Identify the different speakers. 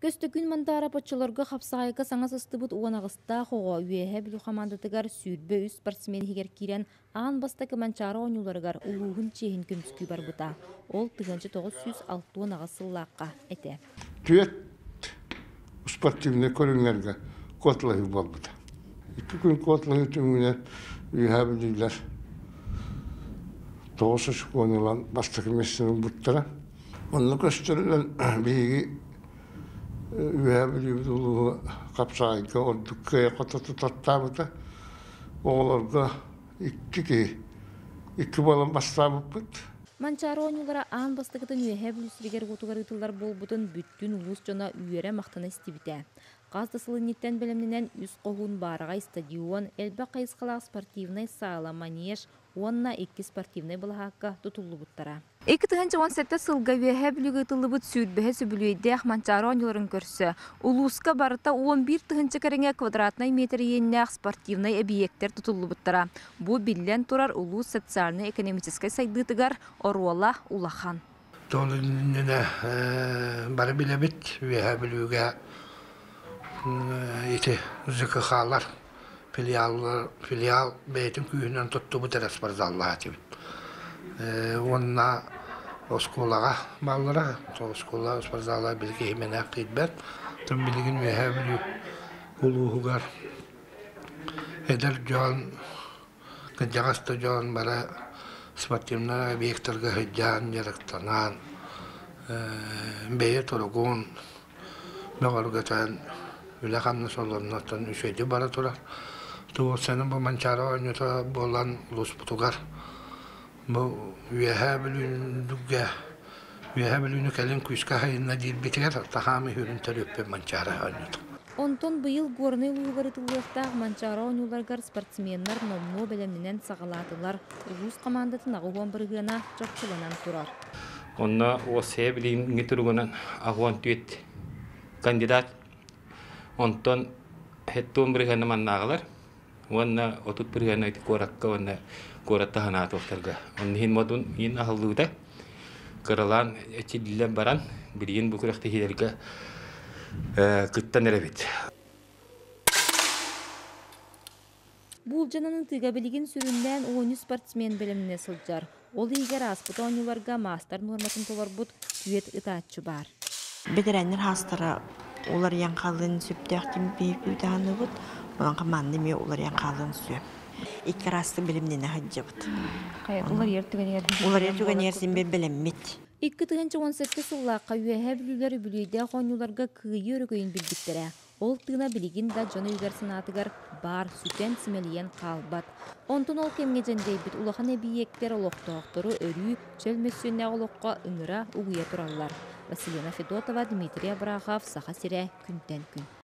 Speaker 1: Көстөгүн мандара поччолорго хапсайга саңас ыстыбыт уанагыста хого үйэһэ билүү хамандатыгар сүүрбө үс спортсмен хигер кирен аан бастакы манчара оñуларыгар улууһун чиэһин көмүскүү барбыта. Ол 1906 агасыллаакка эте.
Speaker 2: Түет спортивный көрүңерге котлайы болбыта. 2 күн котлайы түмүнен үйэһэ билүүлэр 9 школалан бастакы мессенин буттара. Онны көстөрүлөн биги Üyebiliydi ulu kapsayınca ordukkaya katı tattağımda oğlarga iki balan bastağımı bıt.
Speaker 1: Mançara oñulara aан бастыгытын үйэһэ бүлүсүригер гутугарытылар болбутун бүттүн улус жана үйөрэ мактана истибите. Каздасылынниттен белемненен үс кохун барага стадион, элбе кайыскалаак спортивный сала манеж, уонна 2 спортивный балахакка тутуллубуттара. 2017 сылга үйэһэ бүлүгытылыбыт сүүрбэһэ сөбүлүйдэх манчара оñуларын көрсө, улууска барыта 11 тыһынчы кэреңе квадратный метр иеннээх спортивный объекттер тутуллубуттара. Бу биллен турар улус социально-экономической сайдытыгар оруола улахан.
Speaker 3: Толинне бары билебит үйэһэ бүлүгө ити ЖКХлар филиал бейтин күйүнөн туттубут спортзаллар тибит. Онна осколага баллара, оскола спортзаллар билге хименак кыйбет. Тым билген үйэһэ бүлү улуугар эдер жон кыжагаста жон бара спортивный объекттерге хөджан жарыктанан бейе торгон мегалгатан үлахамны солоннотон үшөйдү бара турар. Туу сенин бу манчара оñута болан улус бутугар. Бу үйэһэ бүлүүнү кэлин күскэ хайына дилбитигер тахамы хүрүнтөр өппе манчара оñута.
Speaker 1: Онтон быйыл горный луугарытылыктаах манчара оñуларгар спортсменнар номну белемненен сагалаатылар улус командатын агуон бырыгына чокчуланан турар.
Speaker 4: Онна осе билин гитургунан агуон түет кандидат онтон хеттон бырыгына маннаагалар. Онна отут бырыгына коракка онна коратта ханаат октарга. Онна хин модун ин ахыллуута кыралан эчилилен баран бирин букуракты хилерге кыттан эребит.
Speaker 1: Бул жананын тыга билигин сүрүнден 10 спортсмен белемине сылжар. Ол игер аспыт оñуларга мастер норматын толорбут түет ытаатчы бар.
Speaker 5: Бедеренер хастара олар янкалын сүптөктүн бийбүданы бут. Онан команда ме олар янкалын сүп. Икки расты белемнене хаджабыт.
Speaker 1: Олар ертүгенер.
Speaker 5: Олар ертүгенерсин белеммит.
Speaker 1: 2017 сыллаакка үйэһэ бүлүүлөр бүлүйдэ оñуларга кыйы өрөгөйүн билбиттерэ. Ол тыына билигин да жона үйгер сынаатыгар бар сүтен симелиен калбат. Онтон ол кемгежен дейбит улахан эбиектер олоктооктору өрүү чөлмөссүнэ олокко ыңыра угуя тураллар. Василина Федотова, Дмитрий Абрахов, Саха Сире, Күнтен күн.